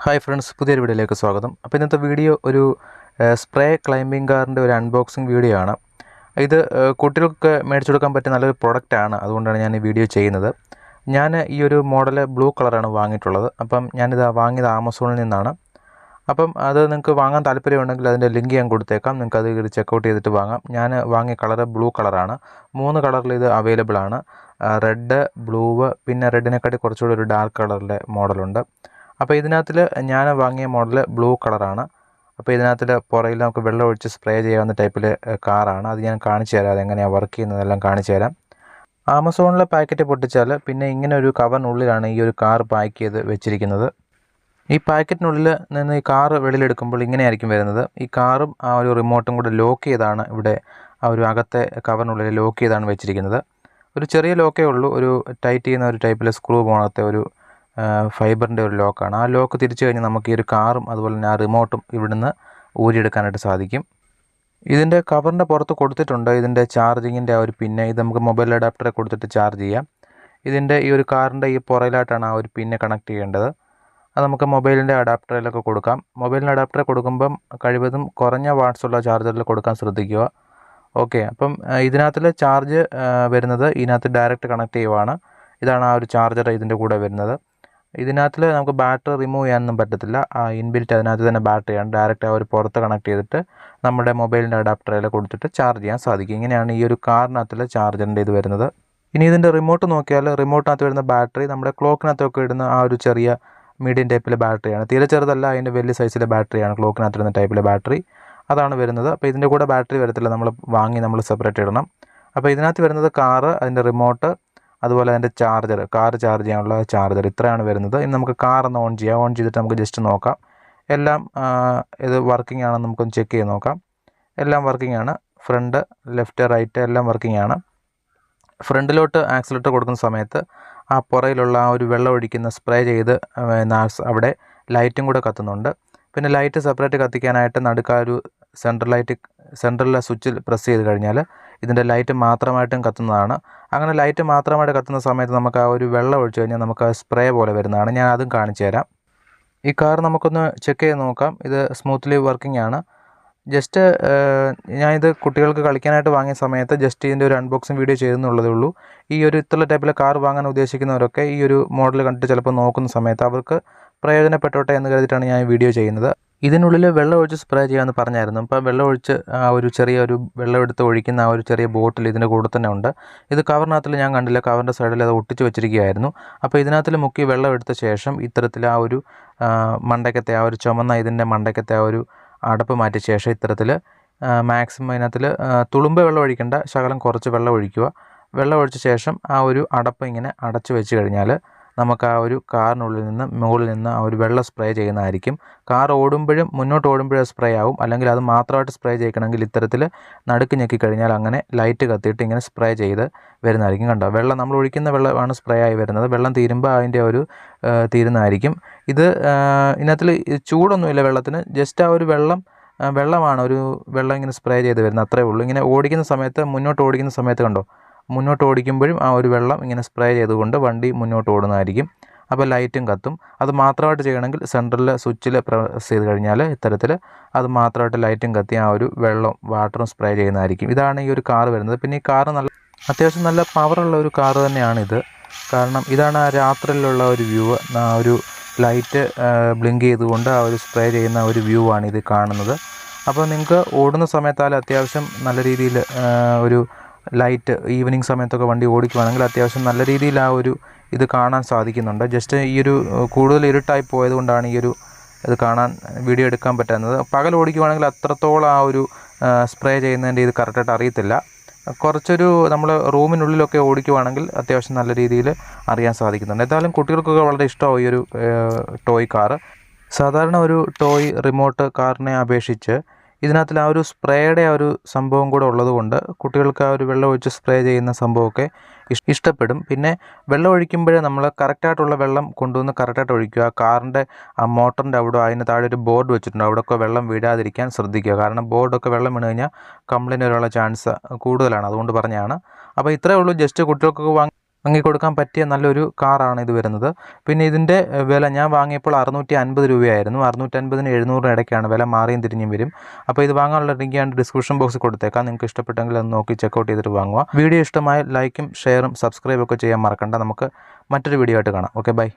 Hi friends, പുതിയൊരു വീഡിയോയിലേക്ക് സ്വാഗതം. അപ്പോൾ ഇന്നത്തെ വീഡിയോ ഒരു സ്പ്രേ ക്ലൈംബിംഗ് കാറിൻ്റെ ഒരു അൺബോക്സിങ് വീഡിയോ ആണ്. ഇത് കുട്ടികൾക്ക് മേടിച്ചു കൊടുക്കാൻ പറ്റിയ നല്ലൊരു പ്രൊഡക്റ്റാണ്. അതുകൊണ്ടാണ് ഞാൻ ഈ വീഡിയോ ചെയ്യുന്നത്. ഞാൻ ഈ ഒരു മോഡൽ ബ്ലൂ കളറാണ് വാങ്ങിയിട്ടുള്ളത്. അപ്പം ഞാനിത് വാങ്ങിയത് ആമസോണിൽ നിന്നാണ്. അപ്പം അത് നിങ്ങൾക്ക് വാങ്ങാൻ താല്പര്യമുണ്ടെങ്കിൽ അതിൻ്റെ ലിങ്ക് ഞാൻ കൊടുത്തേക്കാം. നിങ്ങൾക്ക് അത് ചെക്കൗട്ട് ചെയ്തിട്ട് വാങ്ങാം. ഞാൻ വാങ്ങിയ കളറ് ബ്ലൂ കളറാണ്. 3 കളറിൽ ഇത് അവൈലബിൾ ആണ്. റെഡ്, ബ്ലൂ, പിന്നെ റെഡിനെക്കാട്ടി കുറച്ചുകൂടി ഒരു ഡാർക്ക് കളറിലെ മോഡലുണ്ട്. അപ്പോൾ ഇതിനകത്തിൽ ഞാൻ വാങ്ങിയ മോഡൽ ബ്ലൂ കളറാണ്. അപ്പോൾ ഇതിനകത്തിൽ പുറകിൽ നമുക്ക് വെള്ളം ഒഴിച്ച് സ്പ്രേ ചെയ്യാവുന്ന ടൈപ്പിൽ കാറാണ്. അത് ഞാൻ കാണിച്ചു തരാം, അതെങ്ങനെയാണ് വർക്ക് ചെയ്യുന്നതെല്ലാം കാണിച്ചു തരാം. ആമസോണിലെ പാക്കറ്റ് പൊട്ടിച്ചാൽ പിന്നെ ഇങ്ങനെ ഒരു കവറിനുള്ളിലാണ് ഈ ഒരു കാർ പാക്ക് ചെയ്ത് വെച്ചിരിക്കുന്നത്. ഈ പാക്കറ്റിനുള്ളിൽ നിന്ന് ഈ കാറ് വെളിയിലെടുക്കുമ്പോൾ ഇങ്ങനെയായിരിക്കും വരുന്നത്. ഈ കാറും ആ ഒരു റിമോട്ടും കൂടെ ലോക്ക് ചെയ്താണ് ഇവിടെ ആ ഒരു അകത്തെ കവറിനുള്ളിൽ ലോക്ക് ചെയ്താണ് വെച്ചിരിക്കുന്നത്. ഒരു ചെറിയ ലോക്കേ ഉള്ളൂ. ഒരു ടൈറ്റ് ചെയ്യുന്ന ഒരു ടൈപ്പിൽ സ്ക്രൂ പോണത്തെ ഒരു ഫൈബറിൻ്റെ ഒരു ലോക്കാണ്. ആ ലോക്ക് തിരിച്ചു കഴിഞ്ഞാൽ നമുക്ക് ഈ ഒരു കാറും അതുപോലെ തന്നെ ആ റിമോട്ടും ഇവിടുന്ന് ഊരിയെടുക്കാനായിട്ട് സാധിക്കും. ഇതിൻ്റെ കവറിൻ്റെ പുറത്ത് കൊടുത്തിട്ടുണ്ട് ഇതിൻ്റെ ചാർജിങ്ങിൻ്റെ ആ ഒരു പിന്ന്. ഇത് നമുക്ക് മൊബൈൽ അഡാപ്റ്ററെ കൊടുത്തിട്ട് ചാർജ് ചെയ്യാം. ഇതിൻ്റെ ഈ ഒരു കാറിൻ്റെ ഈ പുറയിലായിട്ടാണ് ആ ഒരു പിന്ന് കണക്ട് ചെയ്യേണ്ടത്. അത് നമുക്ക് മൊബൈലിൻ്റെ അഡാപ്റ്ററിലൊക്കെ കൊടുക്കാം. മൊബൈലിൻ്റെ അഡാപ്റ്ററെ കൊടുക്കുമ്പം കഴിവതും കുറഞ്ഞ വാട്ട്സുള്ള ചാർജറിൽ കൊടുക്കാൻ ശ്രദ്ധിക്കുക. ഓക്കെ, അപ്പം ഇതിനകത്തിൽ ചാർജ് വരുന്നത് ഇതിനകത്ത് ഡയറക്റ്റ് കണക്ട് ചെയ്യുവാണ്. ഇതാണ് ആ ഒരു ചാർജർ ഇതിൻ്റെ കൂടെ വരുന്നത്. ഇതിനകത്തിൽ നമുക്ക് ബാറ്ററി റിമൂവ് ചെയ്യാനൊന്നും പറ്റത്തില്ല. ഇൻബിൽറ്റ് അതിനകത്ത് തന്നെ ബാറ്ററിയാണ്. ഡയറക്റ്റ് ആ ഒരു പുറത്ത് കണക്ട് ചെയ്തിട്ട് നമ്മുടെ മൊബൈലിൻ്റെ അഡാപ്റ്ററിൽ കൊടുത്തിട്ട് ചാർജ് ചെയ്യാൻ സാധിക്കും. ഇങ്ങനെയാണ് ഈ ഒരു കാറിനകത്തിൽ ചാർജറിൻ്റെ ഇത് വരുന്നത്. ഇനി ഇതിൻ്റെ റിമോട്ട് നോക്കിയാൽ റിമോട്ടിനകത്ത് വരുന്ന ബാറ്ററി നമ്മുടെ ക്ലോക്കിനകത്തൊക്കെ ഇടുന്ന ആ ഒരു ചെറിയ മീഡിയം ടൈപ്പിലെ ബാറ്ററിയാണ്. തീരെ ചെറുതല്ല, അതിൻ്റെ വലിയ സൈസിലെ ബാറ്ററിയാണ് ക്ലോക്കിനകത്ത് ഇടുന്ന ടൈപ്പിലെ ബാറ്ററി. അതാണ് വരുന്നത്. അപ്പോൾ ഇതിൻ്റെ കൂടെ ബാറ്ററി വരത്തില്ല, നമ്മൾ സെപ്പറേറ്റ് ഇടണം. അപ്പോൾ ഇതിനകത്ത് വരുന്നത് കാറ്, അതിൻ്റെ റിമോട്ട്, അതുപോലെ അതിൻ്റെ ചാർജർ, കാർ ചാർജ് ചെയ്യാനുള്ള ചാർജർ, ഇത്രയാണ് വരുന്നത്. ഇനി നമുക്ക് കാറൊന്ന് ഓൺ ചെയ്യാം. ഓൺ ചെയ്തിട്ട് നമുക്ക് ജസ്റ്റ് നോക്കാം എല്ലാം ഇത് വർക്കിംഗ് ആണെന്ന് നമുക്കൊന്ന് ചെക്ക് ചെയ്ത് നോക്കാം. എല്ലാം വർക്കിംഗ് ആണ്. ഫ്രണ്ട്, ലെഫ്റ്റ്, റൈറ്റ് എല്ലാം വർക്കിംഗ് ആണ്. ഫ്രണ്ടിലോട്ട് ആക്സിലേറ്റർ കൊടുക്കുന്ന സമയത്ത് ആ പുറയിലുള്ള ആ ഒരു വെള്ളം ഒഴിക്കുന്ന സ്പ്രേ ചെയ്ത് അവിടെ ലൈറ്റും കൂടെ കത്തുന്നുണ്ട്. പിന്നെ ലൈറ്റ് സെപ്പറേറ്റ് കത്തിക്കാനായിട്ട് നടുക്ക് ആ ഒരു സെൻട്രലിലെ സ്വിച്ചിൽ പ്രസ് ചെയ്ത് കഴിഞ്ഞാൽ ഇതിൻ്റെ ലൈറ്റ് മാത്രമായിട്ടും കത്തുന്നതാണ്. അങ്ങനെ ലൈറ്റ് മാത്രമായിട്ട് കത്തുന്ന സമയത്ത് നമുക്ക് ആ ഒരു വെള്ളം ഒഴിച്ച് കഴിഞ്ഞാൽ നമുക്ക് ആ സ്പ്രേ പോലെ വരുന്നതാണ്. ഞാൻ അതും കാണിച്ചു തരാം. ഈ കാർ നമുക്കൊന്ന് ചെക്ക് ചെയ്ത് നോക്കാം. ഇത് സ്മൂത്ത്ലി വർക്കിംഗ് ആണ്. ജസ്റ്റ് ഞാനിത് കുട്ടികൾക്ക് കളിക്കാനായിട്ട് വാങ്ങിയ സമയത്ത് ജസ്റ്റ് ഇതിൻ്റെ ഒരു അൺബോക്സിങ് വീഡിയോ ചെയ്യുന്നുള്ളതേ ഉള്ളൂ. ഈ ഒരു ഇത്തരം ടൈപ്പിലെ കാർ വാങ്ങാൻ ഉദ്ദേശിക്കുന്നവരൊക്കെ ഈ ഒരു മോഡൽ കണ്ടിട്ട് ചിലപ്പോൾ നോക്കുന്ന സമയത്ത് അവർക്ക് പ്രയോജനപ്പെട്ടോട്ടെ എന്ന് കരുതിയിട്ടാണ് ഞാൻ ഈ വീഡിയോ ചെയ്യുന്നത്. ഇതിനുള്ളിൽ വെള്ളം ഒഴിച്ച് സ്പ്രേ ചെയ്യാമെന്ന് പറഞ്ഞായിരുന്നു. അപ്പോൾ വെള്ളം ഒഴിച്ച് ആ ഒരു ചെറിയൊരു വെള്ളം എടുത്ത് ഒഴിക്കുന്ന ആ ഒരു ചെറിയ ബോട്ടിൽ ഇതിൻ്റെ കൂടെ തന്നെ ഉണ്ട്. ഇത് കവറിനകത്തിൽ ഞാൻ കണ്ടില്ല, കവറിൻ്റെ സൈഡിൽ അത് ഒട്ടിച്ച് വെച്ചിരിക്കുകയായിരുന്നു. അപ്പോൾ ഇതിനകത്തിൽ മുക്കി വെള്ളം എടുത്ത ശേഷം ഇത്തരത്തിൽ ആ ഒരു മണ്ടയ്ക്കത്തെ ആ ഒരു ചുമന്ന ഇതിൻ്റെ മണ്ടയ്ക്കത്തെ ആ ഒരു അടപ്പ് മാറ്റിയ ശേഷം ഇത്തരത്തിൽ മാക്സിമം ഇതിനകത്തിൽ തുളുമ്പ് വെള്ളം ഒഴിക്കേണ്ട, ശകലം കുറച്ച് വെള്ളം ഒഴിക്കുക. വെള്ളം ഒഴിച്ച ശേഷം ആ ഒരു അടപ്പ് ഇങ്ങനെ അടച്ചു വെച്ച് കഴിഞ്ഞാൽ നമുക്ക് ആ ഒരു കാറിനുള്ളിൽ നിന്ന് മുകളിൽ നിന്ന് ആ ഒരു വെള്ളം സ്പ്രേ ചെയ്യുന്നതായിരിക്കും. കാർ ഓടുമ്പോഴും മുന്നോട്ട് ഓടുമ്പോഴും സ്പ്രേ ആവും. അല്ലെങ്കിൽ അത് മാത്രമായിട്ട് സ്പ്രേ ചെയ്യണമെങ്കിൽ ഇത്തരത്തിൽ നടുക്ക് ഞെക്കി കഴിഞ്ഞാൽ അങ്ങനെ ലൈറ്റ് കത്തിയിട്ട് ഇങ്ങനെ സ്പ്രേ ചെയ്ത് വരുന്നതായിരിക്കും. കണ്ടോ, വെള്ളം നമ്മൾ ഒഴിക്കുന്ന വെള്ളമാണ് സ്പ്രേ ആയി വരുന്നത്. വെള്ളം തീരുമ്പോൾ അതിൻ്റെ ഒരു തീരുന്നതായിരിക്കും. ഇത് ഇതിനകത്തിൽ ചൂടൊന്നുമില്ല വെള്ളത്തിന്. ജസ്റ്റ് ആ ഒരു വെള്ളമാണ് ഒരു വെള്ളം ഇങ്ങനെ സ്പ്രേ ചെയ്ത് വരുന്നത്, അത്രേ ഉള്ളൂ. ഇങ്ങനെ ഓടിക്കുന്ന സമയത്ത്, മുന്നോട്ട് ഓടിക്കുന്ന സമയത്ത് കണ്ടോ, മുന്നോട്ട് ഓടിക്കുമ്പോഴും ആ ഒരു വെള്ളം ഇങ്ങനെ സ്പ്രേ ചെയ്തുകൊണ്ട് വണ്ടി മുന്നോട്ട് ഓടുന്നതായിരിക്കും. അപ്പോൾ ലൈറ്റും കത്തും. അത് മാത്രമായിട്ട് ചെയ്യണമെങ്കിൽ സെൻട്രലിൽ സ്വിച്ചിൽ പ്രസ് ചെയ്ത് കഴിഞ്ഞാൽ ഇത്തരത്തിൽ അത് മാത്രമായിട്ട് ലൈറ്റും കത്തി ആ ഒരു വാട്ടറും സ്പ്രേ ചെയ്യുന്നതായിരിക്കും. ഇതാണ് ഈ ഒരു കാർ വരുന്നത്. പിന്നെ ഈ കാർ അത്യാവശ്യം നല്ല പവറുള്ള ഒരു കാർ തന്നെയാണിത്. കാരണം ഇതാണ് ആ രാത്രിയിലുള്ള ഒരു വ്യൂ. ആ ഒരു ലൈറ്റ് ബ്ലിങ്ക് ചെയ്തുകൊണ്ട് ആ ഒരു സ്പ്രേ ചെയ്യുന്ന ഒരു വ്യൂ ആണ് ഇത് കാണുന്നത്. അപ്പോൾ നിങ്ങൾക്ക് ഓടുന്ന സമയത്താൽ അത്യാവശ്യം നല്ല രീതിയിൽ ഒരു ലൈറ്റ് ഈവനിങ് സമയത്തൊക്കെ വണ്ടി ഓടിക്കുകയാണെങ്കിൽ അത്യാവശ്യം നല്ല രീതിയിൽ ആ ഒരു ഇത് കാണാൻ സാധിക്കുന്നുണ്ട്. ജസ്റ്റ് ഈ ഒരു കൂടുതൽ ഇരുട്ടായി പോയതുകൊണ്ടാണ് ഈ ഒരു ഇത് കാണാൻ വീഡിയോ എടുക്കാൻ പറ്റുന്നത്. പകൽ ഓടിക്കുകയാണെങ്കിൽ അത്രത്തോളം ആ ഒരു സ്പ്രേ ചെയ്യുന്നതിൻ്റെ ഇത് കറക്റ്റായിട്ട് അറിയത്തില്ല. കുറച്ചൊരു നമ്മൾ റൂമിനുള്ളിലൊക്കെ ഓടിക്കുകയാണെങ്കിൽ അത്യാവശ്യം നല്ല രീതിയിൽ അറിയാൻ സാധിക്കുന്നുണ്ട്. എന്തായാലും കുട്ടികൾക്കൊക്കെ വളരെ ഇഷ്ടമാവും ഈ ഒരു ടോയ് കാറ്. സാധാരണ ഒരു ടോയ് റിമോട്ട് കാറിനെ അപേക്ഷിച്ച് ഇതിനകത്തിൽ ആ ഒരു സ്പ്രേയുടെ ആ ഒരു സംഭവം കൂടെ ഉള്ളതുകൊണ്ട് കുട്ടികൾക്ക് ആ ഒരു വെള്ളം ഒഴിച്ച് സ്പ്രേ ചെയ്യുന്ന സംഭവമൊക്കെ ഇഷ്ടപ്പെടും. പിന്നെ വെള്ളം ഒഴിക്കുമ്പോഴേ നമ്മൾ കറക്റ്റായിട്ടുള്ള വെള്ളം കൊണ്ടുവന്ന് കറക്റ്റായിട്ട് ഒഴിക്കുക. കാറിൻ്റെ ആ മോട്ടറിൻ്റെ അവിടെ അതിന് താഴെ ഒരു ബോർഡ് വെച്ചിട്ടുണ്ട്, അവിടെയൊക്കെ വെള്ളം വീഴാതിരിക്കാൻ ശ്രദ്ധിക്കുക. കാരണം ബോർഡൊക്കെ വെള്ളം വീണ് കഴിഞ്ഞാൽ കംപ്ലൈൻറ്റ് വരാനുള്ള ചാൻസ് കൂടുതലാണ്, അതുകൊണ്ട് പറഞ്ഞതാണ്. അപ്പോൾ ഇത്രയേ ഉള്ളൂ. ജസ്റ്റ് കുട്ടികൾക്ക് വാങ്ങി കൊടുക്കാൻ പറ്റിയ നല്ലൊരു കാറാണ് ഇത് വരുന്നത്. പിന്നെ ഇതിൻ്റെ വില ഞാൻ വാങ്ങിയപ്പോൾ 650 രൂപയായിരുന്നു. 650-ന് 700 ഇടയ്ക്കാണ്, വില മാറിയും തിരിഞ്ഞും വരും. അപ്പോൾ ഇത് വാങ്ങാനുള്ള ലിങ്ക് ഞാൻ ഡിസ്ക്രിപ്ഷൻ ബോക്സിൽ കൊടുത്തേക്കാം. നിങ്ങൾക്ക് ഇഷ്ടപ്പെട്ടെങ്കിൽ അത് നോക്കി ചെക്കൗട്ട് ചെയ്തിട്ട് വാങ്ങുക. വീഡിയോ ഇഷ്ടമായ ലൈക്കും ഷെയറും സബ്സ്ക്രൈബൊക്കെ ചെയ്യാൻ മറക്കണ്ട. നമുക്ക് മറ്റൊരു വീഡിയോ ആയിട്ട് കാണാം. Okay, by.